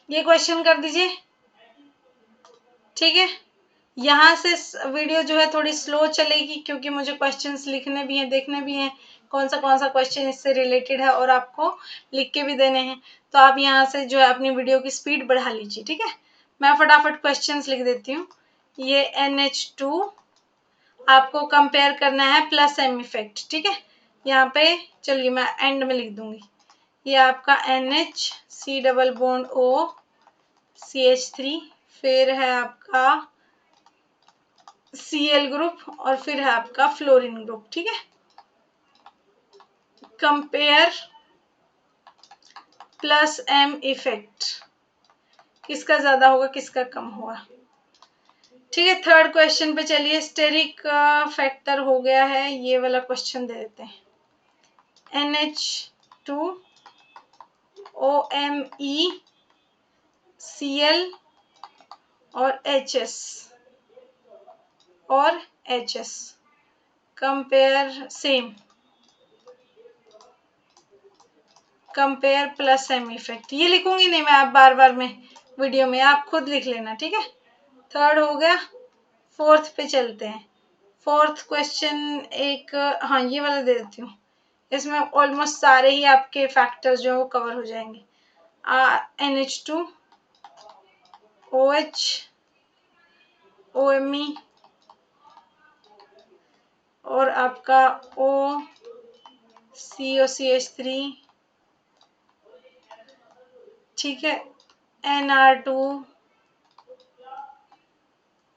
ये क्वेश्चन कर दीजिए, ठीक है। यहाँ से वीडियो जो है थोड़ी स्लो चलेगी, क्योंकि मुझे क्वेश्चंस लिखने भी हैं, देखने भी हैं कौन सा क्वेश्चन इससे रिलेटेड है, और आपको लिख के भी देने हैं। तो आप यहाँ से जो है अपनी वीडियो की स्पीड बढ़ा लीजिए, ठीक है। मैं फटाफट क्वेश्चंस लिख देती हूँ। ये NH2 आपको कंपेयर करना है प्लस एम इफेक्ट, ठीक है। यहाँ पे चलिए मैं एंड में लिख दूंगी, ये आपका NH C double bond O CH3, फिर है आपका Cl ग्रुप, और फिर है आपका फ्लोरीन ग्रुप, ठीक है। कंपेयर प्लस एम इफेक्ट, किसका ज्यादा होगा किसका कम होगा, ठीक है। थर्ड क्वेश्चन पे चलिए, स्टेरिक फैक्टर हो गया है, ये वाला क्वेश्चन दे देते हैं। NH2 OMe Cl और HS और HS compare same, compare plus M effect, ये लिखूंगी नहीं मैं, आप बार बार में वीडियो में आप खुद लिख लेना, ठीक है। थर्ड हो गया, फोर्थ पे चलते हैं। फोर्थ क्वेश्चन एक, हाँ ये वाला दे देती हूँ, इसमें ऑलमोस्ट सारे ही आपके फैक्टर्स जो है वो कवर हो जाएंगे। NH2 OH OMe और आपका COCH3, ठीक है। NR2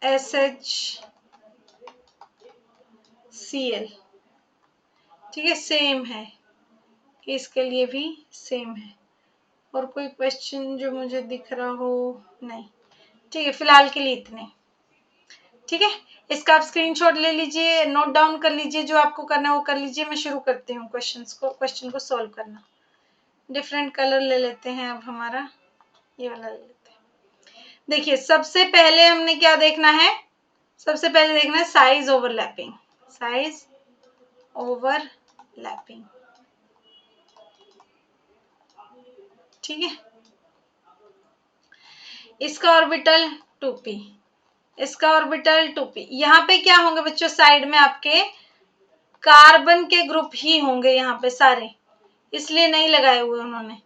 SHCl, ठीक है, सेम है, इसके लिए भी सेम है। और कोई क्वेश्चन जो मुझे दिख रहा हो? नहीं, ठीक है, फिलहाल के लिए इतने, ठीक है। इसका आप स्क्रीनशॉट ले लीजिए, नोट डाउन कर लीजिए, जो आपको करना है वो कर लीजिए। मैं शुरू करती हूँ क्वेश्चन को सॉल्व करना। डिफरेंट कलर ले लेते हैं, अब हमारा ये वाला ले लेते हैं। देखिए सबसे पहले हमने क्या देखना है, सबसे पहले देखना है साइज ओवरलैपिंग, साइज ओवरलैपिंग, ठीक है। इसका ऑर्बिटल 2p, इसका ऑर्बिटल 2p। यहाँ पे क्या होंगे बच्चों, साइड में आपके कार्बन के ग्रुप ही होंगे यहाँ पे सारे, इसलिए नहीं लगाए हुए उन्होंने।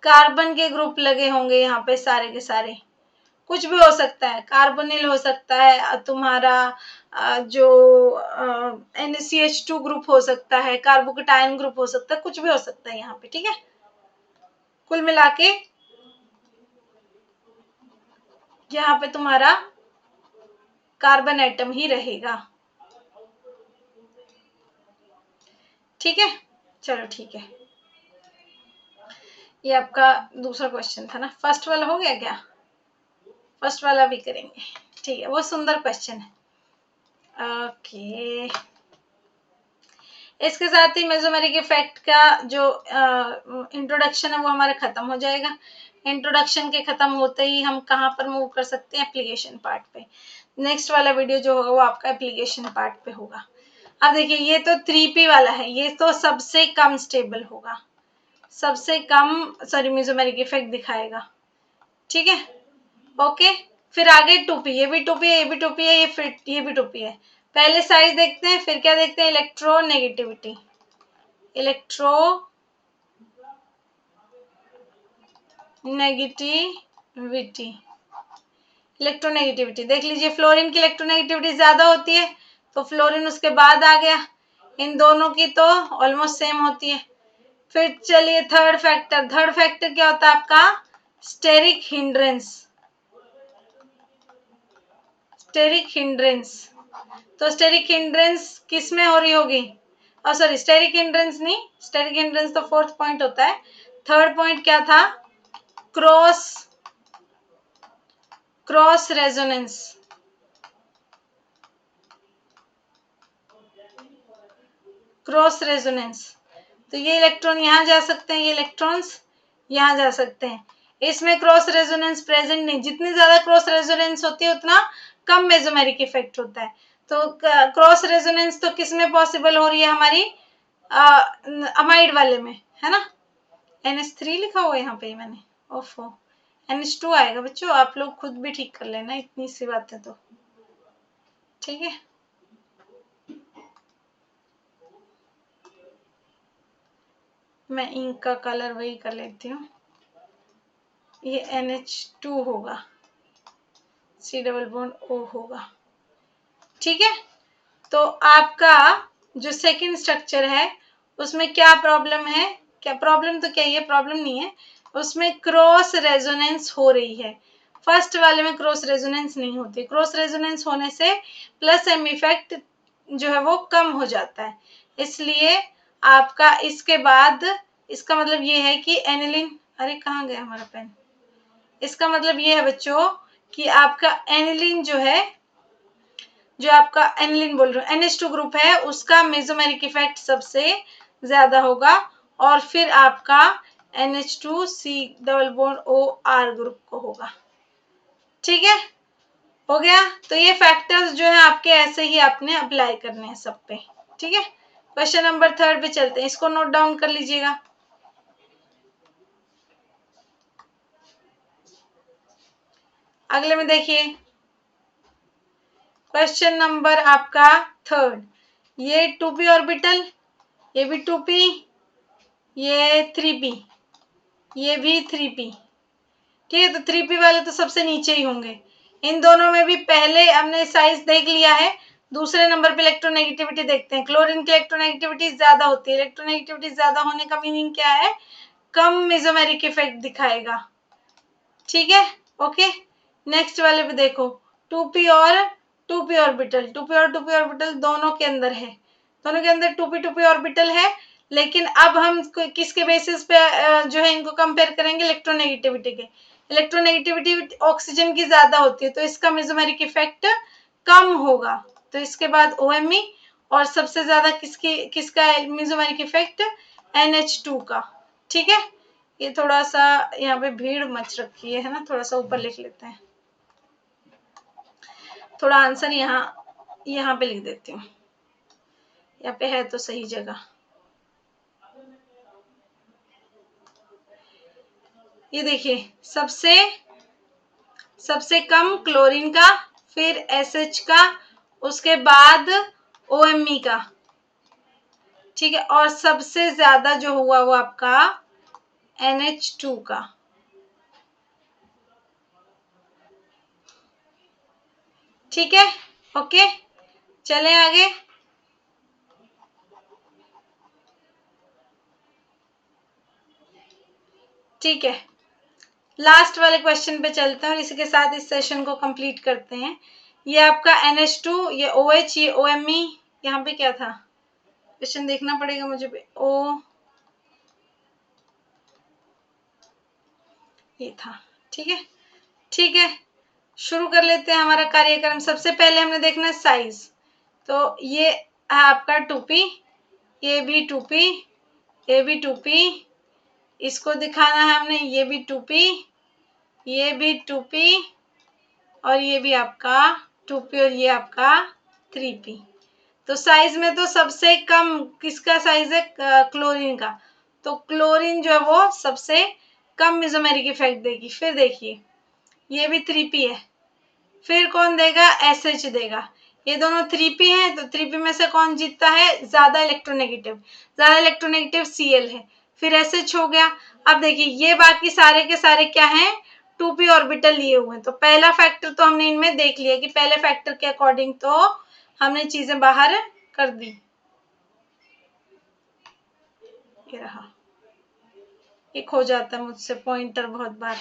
कार्बन के ग्रुप लगे होंगे यहाँ पे सारे के सारे, कुछ भी हो सकता है, कार्बोनिल हो सकता है तुम्हारा, जो NaCH2 ग्रुप हो सकता है, कार्बोकेटायन ग्रुप हो सकता है, कुछ भी हो सकता है यहाँ पे, ठीक है। कुल मिला के यहाँ पे तुम्हारा कार्बन एटम ही रहेगा, ठीक है। चलो ठीक है, ये आपका दूसरा क्वेश्चन था ना। फर्स्ट वाला हो गया क्या? फर्स्ट वाला भी करेंगे, ठीक है, वो सुंदर क्वेश्चन है। ओके, इसके साथ ही मेसोमेरिक इफेक्ट का जो इंट्रोडक्शन है वो हमारा खत्म हो जाएगा। इंट्रोडक्शन के खत्म होते ही हम कहाँ पर मूव कर सकते हैं? एप्लीकेशन पार्ट पे। नेक्स्ट वाला वीडियो जो होगा वो आपका एप्लीकेशन पार्ट पे होगा। अब देखिए, ये तो 3p वाला है, ये तो सबसे कम स्टेबल होगा, सबसे कम सॉरी मेसोमेरिक इफेक्ट दिखाएगा, ठीक है। ओके, फिर आगे 2p, ये भी 2p है, ये भी 2p है, ये भी 2p है। पहले साइज देखते हैं, फिर क्या देखते हैं? इलेक्ट्रोनेगेटिविटी। इलेक्ट्रोनेगेटिविटी देख लीजिए, फ्लोरीन की इलेक्ट्रोनेगेटिविटी ज्यादा होती है तो फ्लोरीन उसके बाद आ गया, इन दोनों की तो ऑलमोस्ट सेम होती है। फिर चलिए थर्ड फैक्टर क्या होता है आपका? Steric hindrance. तो स्टेरिक हिंड्रेंस किस में हो रही होगी? सॉरी, स्टेरिक हिंड्रेंस नहीं, स्टेरिक हिंड्रेंस तो फोर्थ पॉइंट होता है। थर्ड पॉइंट क्या था? Cross resonance. तो ये इलेक्ट्रॉन यहाँ जा सकते हैं, ये इलेक्ट्रॉन्स यहाँ जा सकते हैं। इसमें क्रॉस रेजोनेंस प्रेजेंट नहीं, जितनी ज्यादा क्रॉस रेजोनेंस होती है उतना कम मेसोमेरिक इफेक्ट होता है। तो क्रॉस रेजोनेंस तो किस में पॉसिबल हो रही है? हमारी अमाइड वाले में, है ना। NH3 लिखा हुआ है यहाँ पे मैंने, ओफो, NH2 आएगा बच्चों, आप लोग खुद भी ठीक कर लेना, इतनी सी बात है तो, ठीक है। मैं इंक का कलर वही कर लेती हूँ, ये NH2 होगा, C डबल बॉन्ड O होगा, ठीक है। तो आपका जो सेकंड स्ट्रक्चर है उसमें क्या प्रॉब्लम है? क्या प्रॉब्लम, तो क्या ये प्रॉब्लम नहीं है, उसमें क्रॉस रेजोनेंस हो रही है। फर्स्ट वाले में क्रॉस रेजोनेंस नहीं होती, क्रॉस रेजोनेंस होने से प्लस एम इफेक्ट जो है वो कम हो जाता है। इसलिए आपका इसके बाद, इसका मतलब ये है कि एनिलीन, अरे कहाँ गया हमारा पेन, इसका मतलब ये है बच्चों कि आपका एनिलीन जो है, जो आपका एनिलीन बोल रहे हो, NH2 ग्रुप है, उसका मेसोमेरिक इफेक्ट सबसे ज्यादा होगा, और फिर आपका NH2C double bond OR group को होगा, ठीक है। हो गया। तो ये फैक्टर्स जो है आपके ऐसे ही आपने अप्लाई करने हैं सब पे, ठीक है। क्वेश्चन नंबर 3 पे चलते हैं, इसको नोट डाउन कर लीजिएगा। अगले में देखिए, क्वेश्चन नंबर आपका 3, ये 2p ऑर्बिटल, ये भी 2p, ये 3p, ये भी 3p, ठीक है। तो 3p वाले तो सबसे नीचे ही होंगे। इन दोनों में भी पहले हमने साइज देख लिया है, दूसरे नंबर पे इलेक्ट्रोनेगेटिविटी देखते हैं। क्लोरीन की इलेक्ट्रोनेगेटिविटी ज्यादा होती है, इलेक्ट्रोनेगेटिविटी ज्यादा होने का मीनिंग क्या है? कम मेसोमेरिक इफेक्ट दिखाएगा, ठीक है। ओके, नेक्स्ट वाले पे देखो, 2p और 2p ऑर्बिटल, 2p और 2p ऑर्बिटल दोनों के अंदर है, दोनों के अंदर 2p ऑर्बिटल है। लेकिन अब हम किसके बेसिस पे जो है इनको कंपेयर करेंगे? इलेक्ट्रोनेगेटिविटी के। इलेक्ट्रोनेगेटिविटी ऑक्सीजन की ज्यादा होती है तो इसका मेसोमेरिक इफेक्ट कम होगा, तो इसके बाद OMe, और सबसे ज्यादा किसका मेसोमेरिक इफेक्ट? NH2 का, ठीक है। ये थोड़ा सा यहाँ पे भीड़ मच रखी है ना, थोड़ा सा ऊपर लिख लेते हैं, थोड़ा आंसर यहाँ पे लिख देती हूँ, यहाँ पे है तो सही जगह। ये देखिए, सबसे कम क्लोरीन का, फिर SH का, उसके बाद OMe का, ठीक है। और सबसे ज्यादा जो हुआ वो आपका NH2 का। ठीक है, ओके, चले आगे। ठीक है, लास्ट वाले क्वेश्चन पे चलते हैं और इसी के साथ इस सेशन को कंप्लीट करते हैं। ये आपका NH2, ये OH, ये OMe, यहाँ पे क्या था क्वेश्चन देखना पड़ेगा मुझे पे। ये था। ठीक है, ठीक है, शुरू कर लेते हैं हमारा कार्यक्रम। सबसे पहले हमने देखना साइज। तो ये है आपका 2p, ये भी 2p, ये भी 2p, इसको दिखाना है हमने, ये भी 2p, ये भी 2p, और ये भी आपका 2p, और ये आपका 3p। तो साइज में तो सबसे कम किसका साइज है? क्लोरीन का। तो क्लोरीन जो है वो सबसे कम मेसोमेरिक इफेक्ट देगी। फिर देखिए ये भी 3p है, फिर कौन देगा? SH देगा। ये दोनों 3p हैं, तो 3p में से कौन जीतता है? ज्यादा इलेक्ट्रोनेगेटिव, ज्यादा इलेक्ट्रोनेगेटिव Cl है। फिर SH हो गया। अब देखिए ये बाकी सारे के सारे क्या हैं? 2p ऑर्बिटल लिए हुए हैं। तो पहला फैक्टर तो हमने इनमें देख लिया कि पहले फैक्टर के अकॉर्डिंग तो हमने चीजें बाहर कर दी। ये रहा, ये खो जाता है मुझसे पॉइंटर बहुत बार।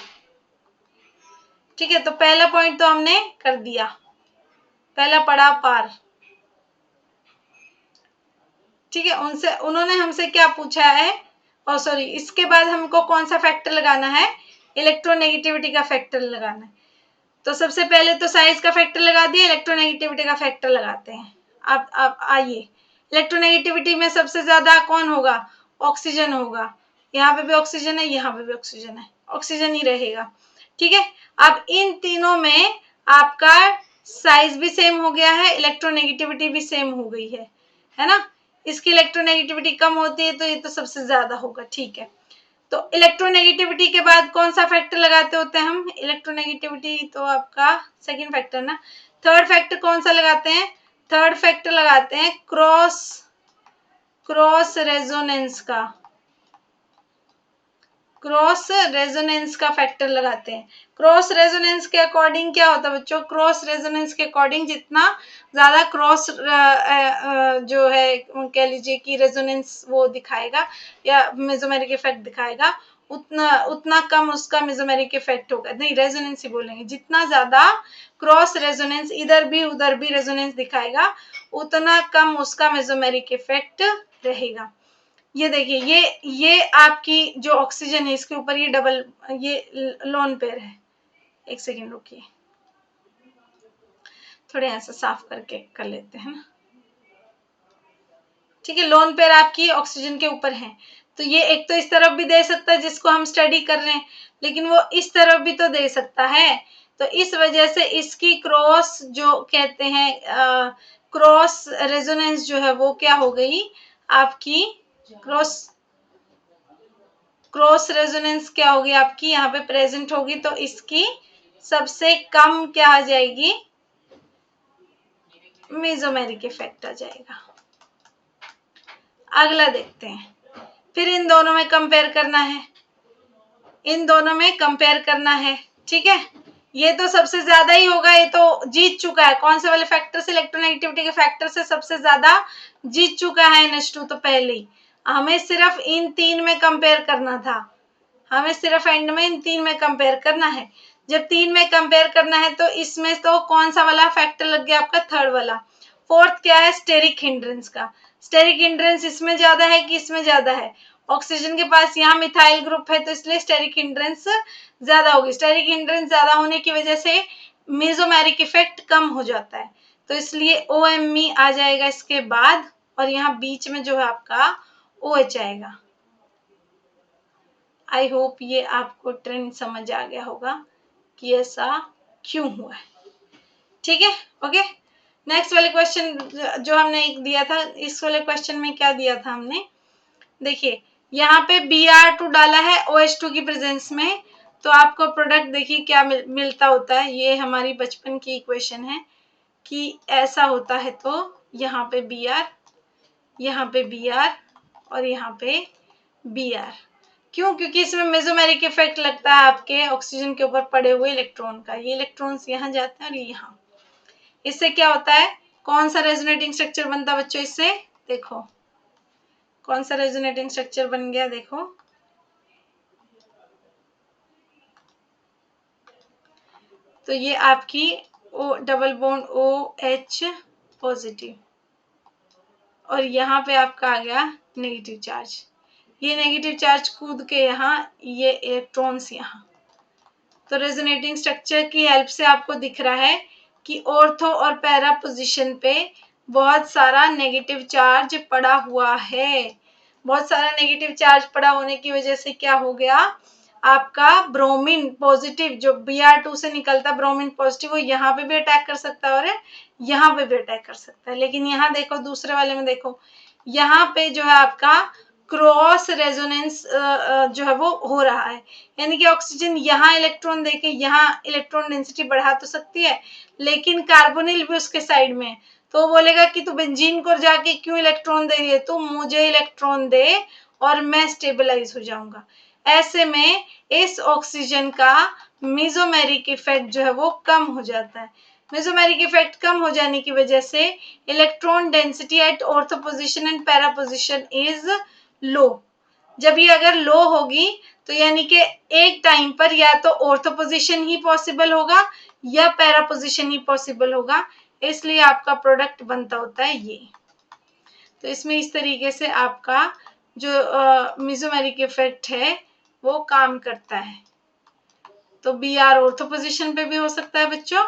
ठीक है, तो पहला पॉइंट तो हमने कर दिया, पहला पड़ाव पार। ठीक है, उनसे उन्होंने हमसे क्या पूछा है? और सॉरी, इसके बाद हमको कौन सा फैक्टर लगाना है? इलेक्ट्रोनेगेटिविटी का फैक्टर लगाना है। तो सबसे पहले तो साइज का फैक्टर लगा दिया, इलेक्ट्रोनेगेटिविटी का फैक्टर लगाते हैं। अब आइए, इलेक्ट्रोनेगेटिविटी में सबसे ज्यादा कौन होगा? ऑक्सीजन होगा। यहाँ पे भी ऑक्सीजन है, यहाँ पे भी ऑक्सीजन है, ऑक्सीजन ही रहेगा। ठीक है, अब इन तीनों में आपका साइज भी सेम हो गया है, इलेक्ट्रोनेगेटिविटी भी सेम हो गई है ना? इसकी इलेक्ट्रोनेगेटिविटी कम होती है तो ये तो सबसे ज्यादा होगा। ठीक है, तो इलेक्ट्रोनेगेटिविटी के बाद कौन सा फैक्टर लगाते होते हैं हम? इलेक्ट्रोनेगेटिविटी तो आपका सेकंड फैक्टर ना। थर्ड फैक्टर कौन सा लगाते हैं? थर्ड फैक्टर लगाते हैं क्रॉस रेजोनेंस का, क्रॉस रेजोनेंस का फैक्टर लगाते हैं। क्रॉस रेजोनेंस के अकॉर्डिंग क्या होता है बच्चों? क्रॉस रेजोनेंस के अकॉर्डिंग जितना ज्यादा क्रॉस जो है कह लीजिए कि रेजोनेंस वो दिखाएगा या मेसोमेरिक इफेक्ट दिखाएगा, उतना उतना कम उसका मेसोमेरिक इफेक्ट होगा। नहीं, रेजोनेंस ही बोलेंगे। जितना ज्यादा क्रॉस रेजोनेंस इधर भी उधर भी रेजोनेंस दिखाएगा, उतना कम उसका मेसोमेरिक इफेक्ट रहेगा। ये देखिए, ये आपकी जो ऑक्सीजन है इसके ऊपर ये डबल, ये लोन पेयर है। एक सेकेंड रुकिए, थोड़े ऐसा साफ करके कर लेते हैं ना। ठीक है, लोन पेयर आपकी ऑक्सीजन के ऊपर है। तो ये एक तो इस तरफ भी दे सकता है जिसको हम स्टडी कर रहे हैं, लेकिन वो इस तरफ भी तो दे सकता है। तो इस वजह से इसकी क्रॉस जो कहते हैं क्रॉस रेजोनेंस जो है वो क्या हो गई आपकी? क्रॉस रेजोनेंस क्या होगी आपकी? यहाँ पे प्रेजेंट होगी, तो इसकी सबसे कम क्या आ जाएगी? मेसोमेरिक इफेक्ट आ जाएगा। अगला देखते हैं, फिर इन दोनों में कंपेयर करना है, इन दोनों में कंपेयर करना है। ठीक है, ये तो सबसे ज्यादा ही होगा, ये तो जीत चुका है। कौन से वाले फैक्टर से? इलेक्ट्रोनेगेटिविटी के फैक्टर से सबसे ज्यादा जीत चुका है NH2 तो पहले ही। हमें सिर्फ इन तीन में कंपेयर करना था, हमें सिर्फ एंड में इन तीन में कंपेयर करना है। जब तीन में कंपेयर करना है तो इसमें तो कौन सा वाला फैक्टर लग गया आपका? थर्ड वाला। फोर्थ क्या है? स्टेरिक हिंड्रेंस का। स्टेरिक हिंड्रेंस इसमें ज्यादा है कि इसमें ज्यादा है? ऑक्सीजन के पास यहाँ मिथाइल ग्रुप है, तो इसलिए स्टेरिक हिंड्रेंस ज्यादा होगी। स्टेरिक हिंड्रेंस ज्यादा होने की वजह से मेसोमेरिक इफेक्ट कम हो जाता है, तो इसलिए OMe आ जाएगा इसके बाद, और यहाँ बीच में जो है आपका OH आएगा। आई होप ये आपको ट्रेंड समझ आ गया होगा कि ऐसा क्यों हुआ है। ठीक है, ओके। नेक्स्ट वाले क्वेश्चन जो हमने एक दिया था, इस वाले क्वेश्चन में क्या दिया था हमने? देखिए यहाँ पे Br2 डाला है OH2 की प्रेजेंस में, तो आपको प्रोडक्ट देखिए क्या मिलता होता है। ये हमारी बचपन की इक्वेशन है कि ऐसा होता है, तो यहाँ पे Br, यहाँ पे Br और यहाँ पे Br। क्यों? क्योंकि इसमें मेसोमेरिक इफेक्ट लगता है आपके ऑक्सीजन के ऊपर पड़े हुए इलेक्ट्रॉन का। ये इलेक्ट्रॉन्स यहाँ जाते हैं और ये यहाँ। इससे क्या होता है? कौन सा रेजोनेटिंग स्ट्रक्चर बनता है बच्चों इससे? देखो कौन सा रेजोनेटिंग स्ट्रक्चर बन गया, देखो। तो ये आपकी O double bond OH positive, और यहाँ पे आपका आ गया नेगेटिव चार्ज। ये नेगेटिव चार्ज कूद के यहाँ, ये इलेक्ट्रॉन्स यहाँ। तो रेजोनेटिंग स्ट्रक्चर की हेल्प से आपको दिख रहा है कि ऑर्थो और पैरा पोजीशन पे बहुत सारा नेगेटिव चार्ज पड़ा हुआ है। बहुत सारा नेगेटिव चार्ज पड़ा होने की वजह से क्या हो गया, आपका ब्रोमीन पॉजिटिव जो Br2 से निकलता है, ब्रोमीन पॉजिटिव, वो यहाँ पे भी अटैक कर सकता है और यहाँ पे भी अटैक कर सकता है। लेकिन यहाँ देखो दूसरे वाले में, देखो यहाँ पे जो है आपका क्रॉस रेजोनेंस जो है वो हो रहा है, यानी कि ऑक्सीजन यहाँ इलेक्ट्रॉन देके यहाँ इलेक्ट्रॉन डेंसिटी बढ़ा तो सकती है, लेकिन कार्बोनिल भी उसके साइड में, तो वो बोलेगा कि तू बेंजीन को जाके क्यों इलेक्ट्रॉन दे रही है, तू मुझे इलेक्ट्रॉन दे और मैं स्टेबलाइज हो जाऊंगा। ऐसे में इस ऑक्सीजन का मेसोमेरिक इफेक्ट जो है वो कम हो जाता है। मेसोमेरिक इफेक्ट कम हो जाने की वजह से electron density at ortho position and para position is low. जब ये अगर लो होगी तो यानी कि एक टाइम पर या तो ऑर्थो पोजीशन ही पॉसिबल होगा या पैरा पोजीशन ही पॉसिबल होगा, इसलिए आपका प्रोडक्ट बनता होता है ये। तो इसमें इस तरीके से आपका जो मेसोमेरिक इफेक्ट है वो काम करता है। तो Br ऑर्थो पोजीशन पे भी हो सकता है बच्चों,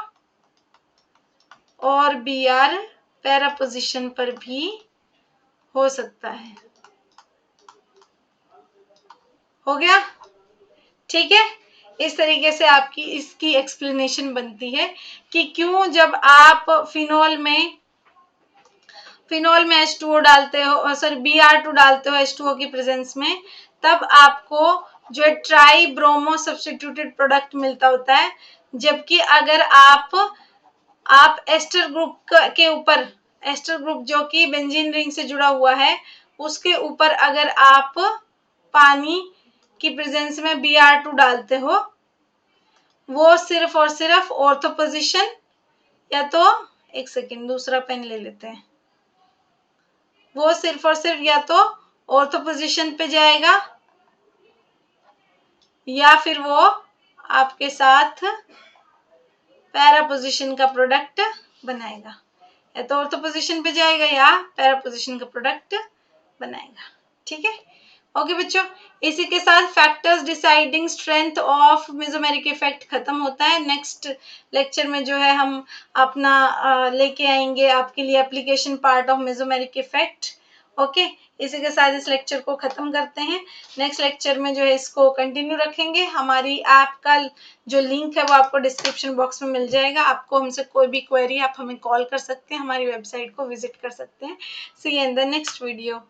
और Br पैरा पोजीशन पर भी हो सकता है। हो गया? ठीक है, इस तरीके से आपकी इसकी एक्सप्लेनेशन बनती है कि क्यों जब आप फिनॉल में H2O डालते हो, सॉरी Br2 डालते हो H2O की प्रेजेंस में, तब आपको जो ट्राई ब्रोमो सब्स्टिट्यूटेड प्रोडक्ट मिलता होता है। जबकि अगर आप एस्टर ग्रुप के ऊपर, एस्टर ग्रुप जो कि बेंजीन रिंग से जुड़ा हुआ है, उसके ऊपर अगर आप पानी की प्रेजेंस में Br2 डालते हो, वो सिर्फ और सिर्फ ऑर्थो पोजीशन, या तो एक सेकेंड दूसरा पेन ले लेते हैं, वो सिर्फ और सिर्फ या तो ऑर्थो पोजीशन पे जाएगा या फिर वो आपके साथ पैरा पोजीशन का प्रोडक्ट बनाएगा। या तो ऑर्थो पोजीशन पे जाएगा या पैरा पोजीशन का प्रोडक्ट बनाएगा। ठीक है, ओके बच्चों, इसी के साथ factors deciding strength of mesomeric effect खत्म होता है। नेक्स्ट लेक्चर में जो है हम अपना लेके आएंगे आपके लिए application part of mesomeric effect. Okay, इसी के साथ इस लेक्चर को खत्म करते हैं। नेक्स्ट लेक्चर में जो है इसको कंटिन्यू रखेंगे। हमारी ऐप का जो लिंक है वो आपको डिस्क्रिप्शन बॉक्स में मिल जाएगा। आपको हमसे कोई भी क्वेरी आप हमें कॉल कर सकते हैं, हमारी वेबसाइट को विजिट कर सकते हैं। See you in the next video.